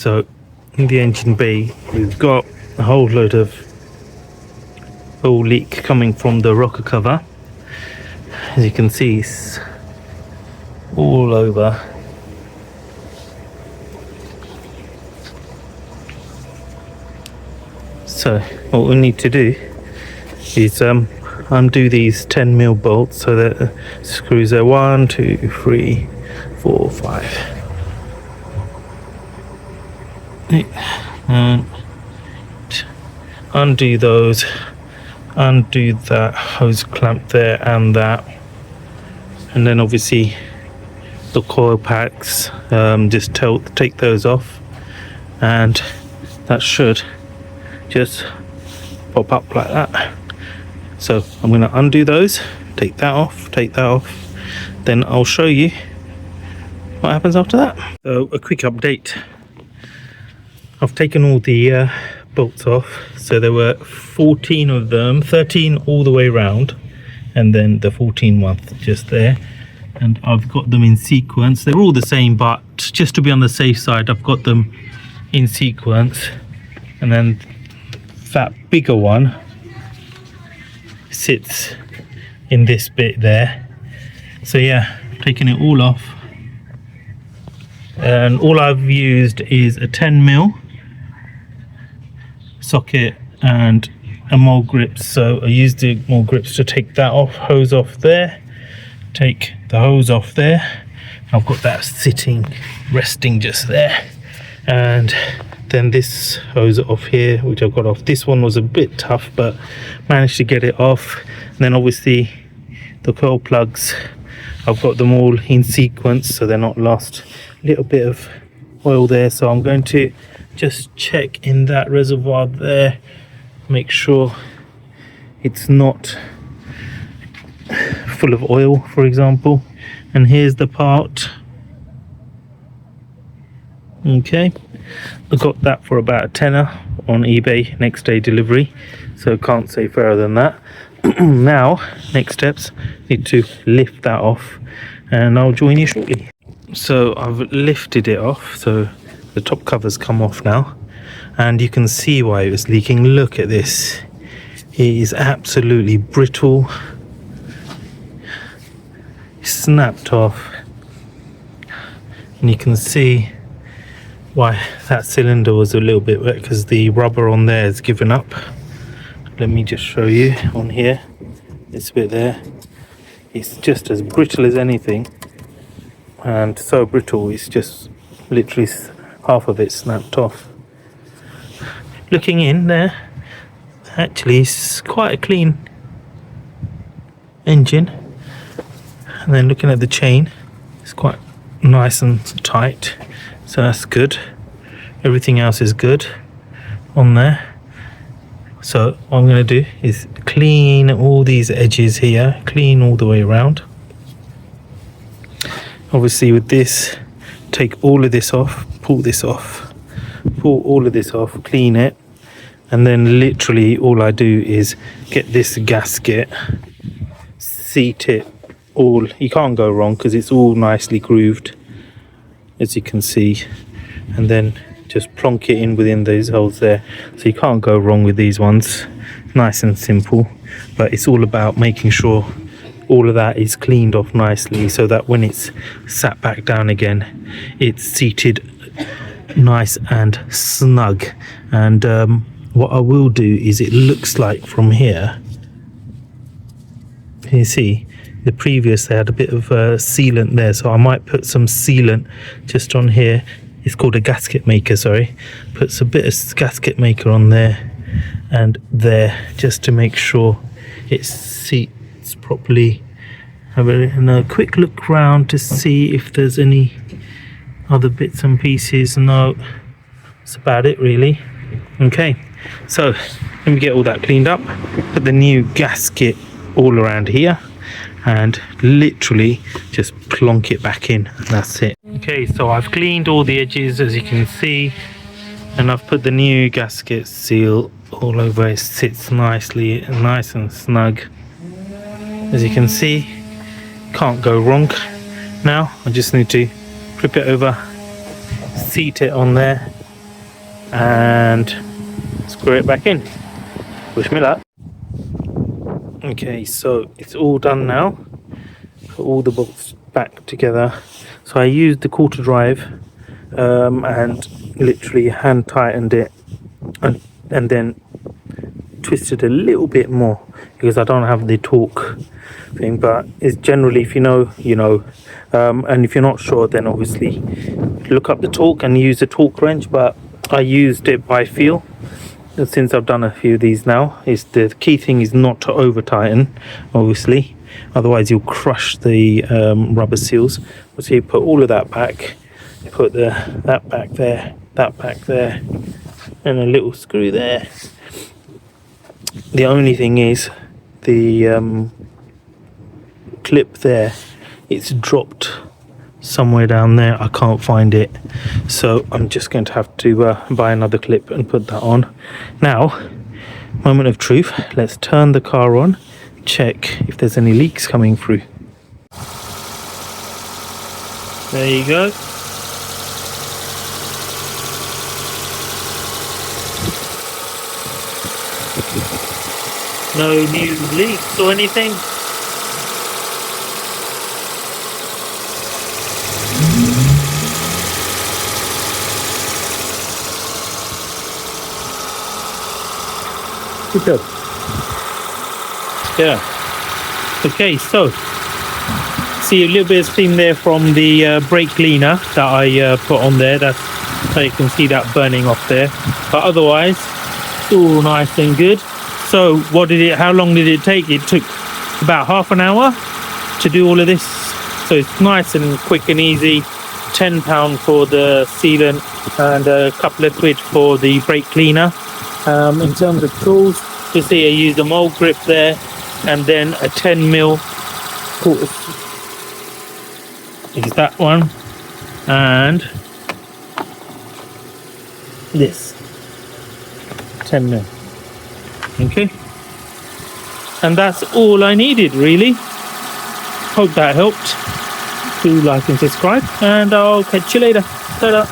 So in the engine bay we've got a whole load of oil leak coming from the rocker cover. As you can see, it's all over. So what we need to do is undo these 10mm bolts so that the screws are 1, 2, 3, 4, 5. And undo those, undo that hose clamp there and that, and then obviously the coil packs, just take those off, and that should just pop up like that. So I'm going to undo those, take that off, then I'll show you what happens after that. So a quick update. I've taken all the bolts off, so there were 14 of them, 13 all the way around, and then the 14th one just there, and I've got them in sequence. They're all the same, but just to be on the safe side I've got them in sequence, and then that bigger one sits in this bit there. So yeah, taking it all off, and all I've used is a 10mm socket and a mole grip. So I used the mole grips to take that off, hose off there, take the hose off there. I've got that sitting, resting just there, and then this hose off here, which I've got off. This one was a bit tough, but managed to get it off. And then obviously the coil plugs, I've got them all in sequence so they're not lost. A little bit of oil there, so I'm going to just check in that reservoir there, make sure it's not full of oil, for example. And here's the part. Okay, I got that for about a tenner on eBay, next day delivery, so can't say fairer than that. Now next steps, need to lift that off, and I'll join you shortly. So I've lifted it off, so the top cover's come off now, and you can see why it was leaking. Look at this, it is absolutely brittle, snapped off, and you can see why that cylinder was a little bit wet, because the rubber on there has given up. Let me just show you on here, this bit there, it's just as brittle as anything, and so brittle it's just literally half of it snapped off. Looking in there, actually it's quite a clean engine, and then looking at the chain, it's quite nice and tight, so that's good. Everything else is good on there. So what I'm going to do is clean all these edges here, clean all the way around. Obviously with this, take all of this off, pull this off, pull all of this off, clean it, and then literally all I do is get this gasket, seat it all. You can't go wrong because it's all nicely grooved, as you can see, and then just plonk it in within those holes there. So you can't go wrong with these ones, nice and simple. But it's all about making sure all of that is cleaned off nicely, so that when it's sat back down again, it's seated nice and snug. And what I will do is, it looks like from here, you see the previous, they had a bit of sealant there, so I might put some sealant just on here. It's called a gasket maker, sorry. Puts a bit of gasket maker on there and there, just to make sure it seats properly. Have a quick look round to see if there's any other bits and pieces. No, that's about it really. Okay, so let me get all that cleaned up, put the new gasket all around here, and literally just plonk it back in, and that's it. Okay, so I've cleaned all the edges, as you can see, and I've put the new gasket seal all over. It sits nicely, nice and snug, as you can see. Can't go wrong. Now I just need to flip it over, seat it on there, and screw it back in. Wish me luck. Okay, so it's all done now. Put all the bolts back together. So I used the quarter drive and literally hand tightened it and then twisted a little bit more because I don't have the torque thing, but it's generally, if you know, you know, and if you're not sure, then obviously look up the torque and use the torque wrench, but I used it by feel. And since I've done a few of these now, is the key thing is not to over tighten, obviously, otherwise you'll crush the rubber seals. So you put all of that back, you put that back there, that back there, and a little screw there. The only thing is the clip there, it's dropped somewhere down there. I can't find it, so I'm just going to have to buy another clip and put that on. Now, moment of truth, let's turn the car on, check if there's any leaks coming through. There you go. No new leaks or anything. Good job. Yeah. Okay, so see a little bit of steam there from the brake cleaner that I put on there. That's how you can see that burning off there. But otherwise, it's all nice and good. So how long did it take? It took about half an hour to do all of this. So it's nice and quick and easy. £10 for the sealant and a couple of quid for the brake cleaner. In terms of tools, you see I used a mold grip there and then a 10mm quarter. Is that one, and this 10mm. Okay, and that's all I needed really. Hope that helped. Do like and subscribe, and I'll catch you later. Ta-da.